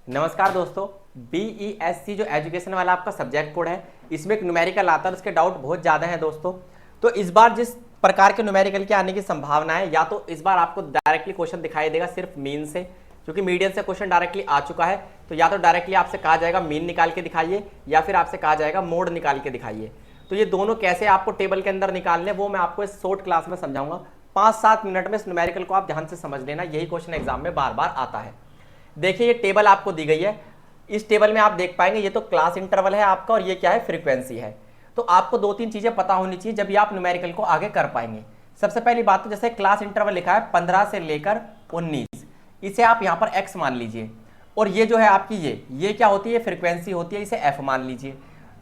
नमस्कार दोस्तों, BESC जो एजुकेशन वाला आपका सब्जेक्ट कोड है, इसमें एक न्यूमेरिकल आता है, उसके डाउट बहुत ज़्यादा है दोस्तों। तो इस बार जिस प्रकार के न्यूमेरिकल के आने की संभावना है, या तो इस बार आपको डायरेक्टली क्वेश्चन दिखाई देगा सिर्फ मीन से, क्योंकि मीडियन से क्वेश्चन डायरेक्टली आ चुका है। तो या तो डायरेक्टली आपसे कहा जाएगा मीन निकाल के दिखाइए, या फिर आपसे कहा जाएगा मोड निकाल के दिखाइए। तो ये दोनों कैसे आपको टेबल के अंदर निकालने, वो मैं आपको इस शॉर्ट क्लास में समझाऊंगा। 5-7 मिनट में इस न्यूमेरिकल को आप ध्यान से समझ लेना, यही क्वेश्चन एग्जाम में बार बार आता है। देखिए ये टेबल आपको दी गई है, इस टेबल में आप देख पाएंगे ये तो क्लास इंटरवल है आपका, और ये क्या है, फ्रीक्वेंसी है। तो आपको 2-3 चीजें पता होनी चाहिए जब भी आप न्यूमेरिकल को आगे कर पाएंगे। सबसे पहली बात तो जैसे क्लास इंटरवल लिखा है 15 से लेकर 19, इसे आप यहाँ पर x मान लीजिए, और ये जो है आपकी ये क्या होती है, फ्रीक्वेंसी होती है, इसे f मान लीजिए।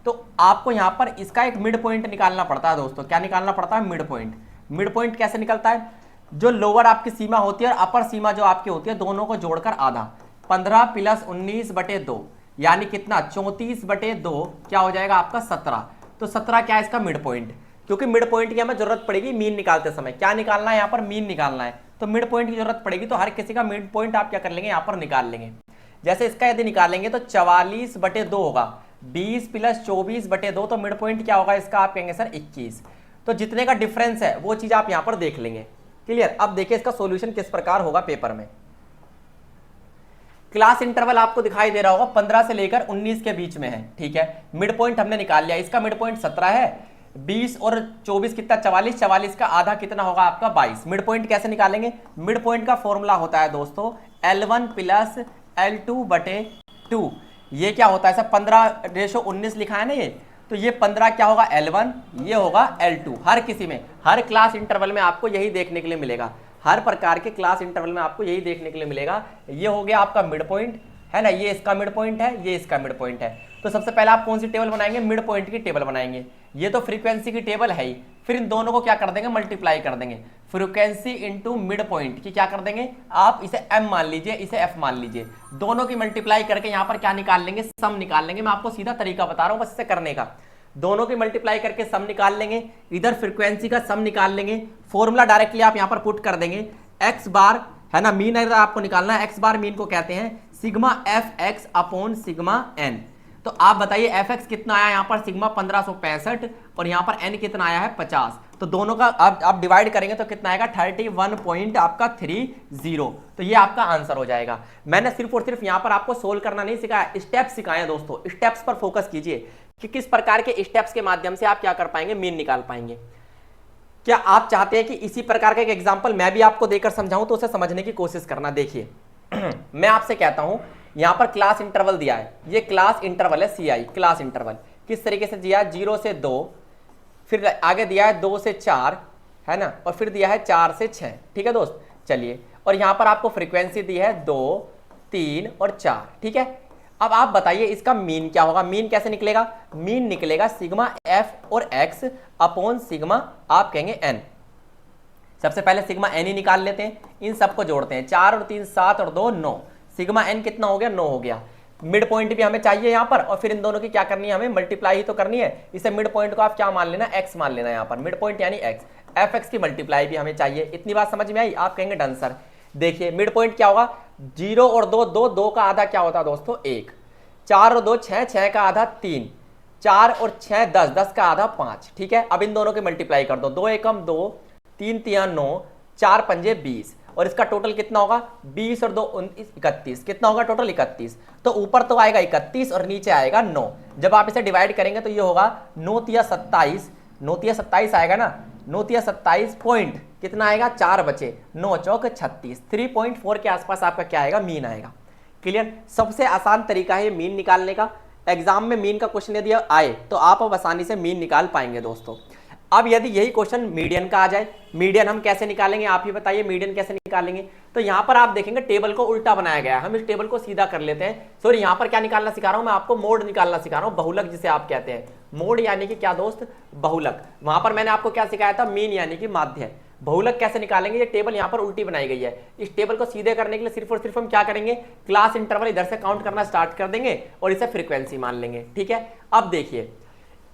तो आपको यहाँ पर इसका एक मिड पॉइंट निकालना पड़ता है दोस्तों। क्या निकालना पड़ता है? Mid point. मिड पॉइंट कैसे निकलता है? जो लोअर आपकी सीमा होती है और अपर सीमा जो आपकी होती है, दोनों को जोड़कर आधा। 15 + 19/2 यानी कितना, 34/2 क्या हो जाएगा आपका 17। तो 17 क्या है इसका मिड पॉइंट, क्योंकि मिड पॉइंट की हमें जरूरत पड़ेगी मीन निकालते समय। क्या निकालना है यहाँ पर? मीन निकालना है, तो मिड पॉइंट की जरूरत पड़ेगी। तो हर किसी का मिड पॉइंट आप क्या कर लेंगे, यहाँ पर निकाल लेंगे। जैसे इसका यदि निकालेंगे तो 44/2 होगा, 20 + 24/2, तो मिड पॉइंट क्या होगा इसका, आप कहेंगे सर 21। तो जितने का डिफरेंस है वो चीज आप यहाँ पर देख लेंगे। क्लियर? अब देखिए इसका सॉल्यूशन किस प्रकार होगा पेपर में। क्लास इंटरवल आपको दिखाई दे रहा होगा 15 से लेकर 19 के बीच में है, ठीक है। मिड पॉइंट हमने निकाल लिया, इसका मिड पॉइंट 17 है, 20 और 24 कितना, 44, 44 का आधा कितना होगा आपका 22। मिड पॉइंट कैसे निकालेंगे? मिड पॉइंट का फॉर्मूला होता है दोस्तों L1 + L2/2। ये क्या होता है सर, 15:19 लिखा है ना ये, तो ये 15 क्या होगा L1, ये होगा L2। हर किसी में, हर क्लास इंटरवल में आपको यही देखने के लिए मिलेगा, हर प्रकार के क्लास इंटरवल में आपको यही देखने के लिए मिलेगा। ये हो गया आपका मिड पॉइंट है ना, ये इसका मिड पॉइंट है, ये इसका मिड पॉइंट है। तो सबसे पहले आप कौन सी टेबल बनाएंगे? मिड पॉइंट की टेबल बनाएंगे। ये तो फ्रीक्वेंसी की टेबल है ही, फिर इन दोनों को क्या कर देंगे, मल्टीप्लाई कर देंगे। फ्रीक्वेंसी इंटू मिड पॉइंट की क्या कर देंगे आप, इसे m मान लीजिए, इसे f मान लीजिए। दोनों की मल्टीप्लाई करके यहाँ पर क्या निकाल लेंगे, सम निकाल लेंगे। मैं आपको सीधा तरीका बता रहा हूँ बस इसे करने का। दोनों की मल्टीप्लाई करके सम निकाल लेंगे, इधर फ्रीक्वेंसी का सम निकाल लेंगे। फॉर्मूला डायरेक्टली आप यहाँ पर पुट कर देंगे, x बार है ना, मीन अगर आपको निकालना है, x बार मीन को कहते हैं सिग्मा fx/सिग्मा n। तो आप बताइए fx कितना आया यहाँ पर, सिग्मा 1565, और यहाँ पर n कितना आया है 50। तो दोनों का अब आप डिवाइड करेंगे तो कितना आएगा, 31.30। तो ये आपका आंसर हो जाएगा। मैंने सिर्फ और सिर्फ यहाँ पर आपको सोल्व करना नहीं सिखाया, स्टेप्स सिखाए हैं दोस्तों। स्टेप्स पर फोकस कीजिए कि किस प्रकार के स्टेप्स के माध्यम से आप क्या कर पाएंगे, मीन निकाल पाएंगे। क्या आप चाहते हैं कि इसी प्रकार का एक एग्जाम्पल मैं भी आपको देकर समझाऊं, तो उसे समझने की कोशिश करना। देखिए मैं आपसे कहता हूं, यहां पर क्लास इंटरवल दिया है, ये क्लास इंटरवल है CI। क्लास इंटरवल किस तरीके से दिया है, 0 से 2, फिर आगे दिया है 2 से 4 है ना, और फिर दिया है 4 से 6। ठीक है दोस्त, चलिए। और यहां पर आपको फ्रीक्वेंसी दी है 2, 3 और 4। ठीक है, अब आप बताइए इसका मीन क्या होगा। मीन कैसे निकलेगा? मीन निकलेगा सिग्मा f और x अपॉन सिग्मा आप कहेंगे n। सबसे पहले सिग्मा n ही निकाल लेते हैं, इन सबको जोड़ते हैं। 4 और 3 7 और 2 9, सिग्मा n कितना हो गया, 9 हो गया। मिड पॉइंट भी हमें चाहिए यहाँ पर, और फिर इन दोनों की क्या करनी है, हमें मल्टीप्लाई ही तो करनी है। इसे मिड पॉइंट को आप क्या मान लेना, x मान लेना। यहाँ पर मिड पॉइंट यानी x, fx की मल्टीप्लाई भी हमें चाहिए। इतनी बात समझ में आई? आप कहेंगे डन सर। देखिए मिड पॉइंट क्या होगा, 0 और 2 2, 2 का आधा क्या होता है दोस्तों 1, 4 और 2 6, 6 का आधा 3, 4 और 6 10, 10 का आधा 5। ठीक है, अब इन दोनों की मल्टीप्लाई कर दो, 2 एकम 2, 3 तिया 9, 4 पंजे 20, और इसका टोटल कितना होगा, 20 और 2 29, 31। कितना होगा टोटल, 31। तो ऊपर तो आएगा 31 और नीचे आएगा 9। जब आप इसे डिवाइड करेंगे तो ये होगा 9 तिया 27, 9 तिया 27 आएगा ना, 9 तिया 27 पॉइंट कितना आएगा, 4 बचे, 9 चौक 36, 3.4 के आसपास आपका क्या आएगा, मीन आएगा। क्लियर? सबसे आसान तरीका है ये मीन निकालने का। एग्जाम में मीन का क्वेश्चन यदि आए तो आप अब आसानी से मीन निकाल पाएंगे दोस्तों। अब यदि यही क्वेश्चन मीडियन का आ जाए, मीडियन हम कैसे निकालेंगे, आप ही बताइए मीडियन कैसे निकालेंगे। तो यहाँ पर आप देखेंगे टेबल को उल्टा बनाया गया है, हम इस टेबल को सीधा कर लेते हैं। सॉरी, यहाँ पर क्या निकालना सिखा रहा हूँ मैं आपको, मोड निकालना सिखा रहा हूँ, बहुलक जिसे आप कहते हैं। मोड यानी कि क्या दोस्त, बहुलक। वहां पर मैंने आपको क्या सिखाया था, मीन यानी कि माध्य। बहुलक कैसे निकालेंगे, ये टेबल यहाँ पर उल्टी बनाई गई है। इस टेबल को सीधे करने के लिए सिर्फ और सिर्फ हम क्या करेंगे, क्लास इंटरवल इधर से काउंट करना स्टार्ट कर देंगे और इसे फ्रीक्वेंसी मान लेंगे। ठीक है, अब देखिए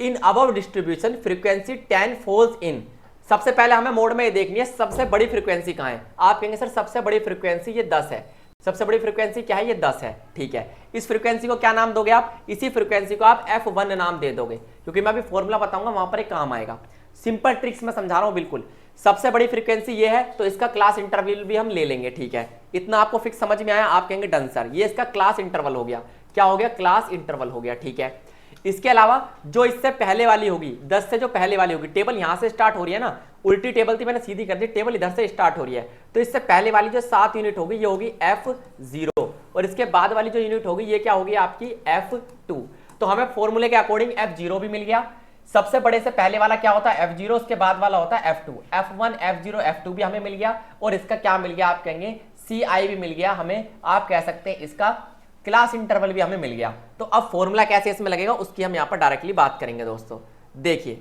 in above distribution frequency 10 falls in. सबसे पहले हमें मोड में ये देखनी है सबसे बड़ी फ्रीक्वेंसी कहाँ है। आप कहेंगे सर सबसे बड़ी फ्रीक्वेंसी ये 10 है, सबसे बड़ी फ्रीक्वेंसी क्या है, ये 10 है, ठीक है। इस फ्रीक्वेंसी को क्या नाम दोगे आप, इसी फ्रीक्वेंसी को आप f1 नाम दे दोगे, क्योंकि मैं अभी फॉर्मूला बताऊंगा वहां पर एक काम आएगा। सिंपल ट्रिक्स में समझा रहा हूं बिल्कुल। सबसे बड़ी फ्रीक्वेंसी ये है, तो इसका क्लास इंटरवल भी हम ले लेंगे, ठीक है। इतना आपको फिक्स समझ में आया, आप कहेंगे डन सर, ये इसका क्लास इंटरवल हो गया। क्या हो गया, क्लास इंटरवल हो गया, ठीक है। इसके अलावा जो इससे पहले वाली होगी, 10 से जो पहले वाली होगी, टेबल यहां से स्टार्ट हो रही है ना, उल्टी टेबल थी मैंने सीधी कर दी, टेबल इधर से स्टार्ट हो रही है, तो इससे पहले वाली जो 7 यूनिट होगी ये होगी f0, और इसके बाद वाली जो यूनिट होगी ये क्या होगी आपकी f2। तो हमें फॉर्मूले के अकॉर्डिंग f0 भी मिल गया। सबसे बड़े से पहले वाला क्या होता है f0, उसके बाद वाला होता है f2, f1 f0 f2 भी हमें मिल गया, और इसका क्या मिल गया, आप कहेंगे ci भी मिल गया हमें, आप कह सकते हैं इसका क्लास इंटरवल भी हमें मिल गया। तो अब फॉर्मूला कैसे इसमें लगेगा उसकी हम यहां पर डायरेक्टली बात करेंगे दोस्तों। देखिए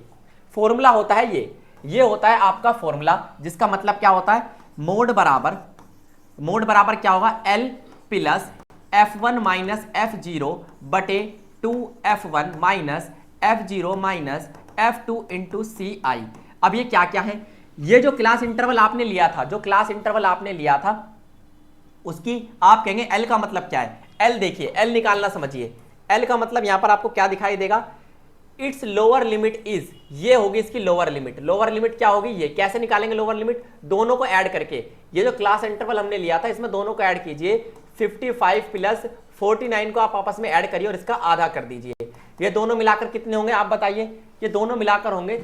फॉर्मूला होता है ये होता है आपका फॉर्मूला, जिसका मतलब क्या होता है, मोड बराबर क्या होगा, L plus f1 minus f0 बटे 2f1 minus f0 minus f2 into ci। अब ये क्या क्या है, ये जो क्लास इंटरवल आपने लिया था, उसकी आप कहेंगे L का मतलब क्या है। L देखिए, L निकालना समझिए, L का मतलब यहां पर आपको क्या दिखाई देगा, इट्स लोअर लिमिट इज, ये होगी इसकी लोअर लिमिट। लोअर लिमिट क्या होगी, ये कैसे निकालेंगे लोअर लिमिट, दोनों को ऐड करके। ये जो क्लास इंटरवल हमने लिया था इसमें दोनों को ऐड कीजिए, 55 प्लस 49 को आप आपस में ऐड करिए और इसका आधा कर दीजिए। ये दोनों मिलाकर कितने होंगे आप बताइए, ये दोनों मिलाकर होंगे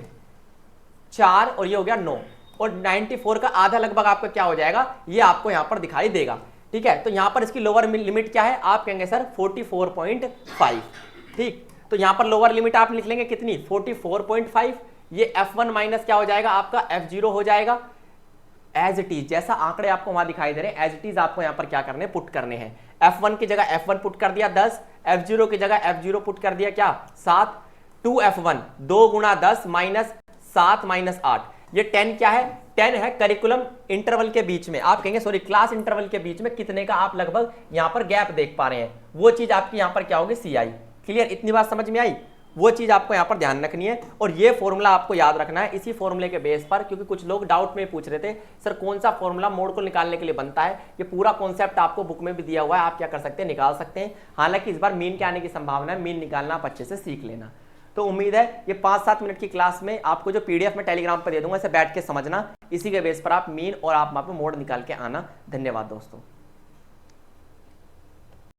4 और ये हो गया 9, और 94 का आधा लगभग आपका क्या हो जाएगा, ये आपको यहां पर दिखाई देगा, ठीक है। तो यहां पर इसकी लोअर लिमिट क्या है, आप कहेंगे सर 44.5, ठीक। तो यहां पर लोअर लिमिट आप लिख लेंगे कितनी, 44.5। ये f1 माइनस क्या हो जाएगा आपका f0 हो जाएगा, एज इट इज जैसा आंकड़े आपको वहां दिखाई दे रहे हैं, एज इट इज आपको यहां पर क्या करने, पुट करने हैं। f1 की जगह f1 पुट कर दिया 10, f0 की जगह f0 पुट कर दिया क्या 7, 2f1 2 गुणा 10 माइनस 7 माइनस 8, ये 10 क्या है, 10 है करिकुलम इंटरवल के बीच में, आप कहेंगे सॉरी क्लास इंटरवल के बीच में कितने का आप लगभग यहां पर गैप देख पा रहे हैं, वो चीज आपकी यहां पर क्या होगी ci। क्लियर, इतनी बात समझ में आई, वो चीज आपको यहां पर ध्यान रखनी है, और ये फॉर्मूला आपको याद रखना है इसी फॉर्मूले के बेस पर, क्योंकि कुछ लोग डाउट में पूछ रहे थे सर कौन सा फॉर्मूला मोड को निकालने के लिए बनता है। ये पूरा कॉन्सेप्ट आपको बुक में भी दिया हुआ है, आप क्या कर सकते हैं, निकाल सकते हैं। हालांकि इस बार मीन के आने की संभावना है, मीन निकालना आप अच्छे से सीख लेना। तो उम्मीद है ये 5-7 मिनट की क्लास में आपको जो पीडीएफ में टेलीग्राम पर दे दूंगा, इसे बैठ के समझना, इसी के बेस पर आप मीन और आप वहां पर मोड निकाल के आना। धन्यवाद दोस्तों।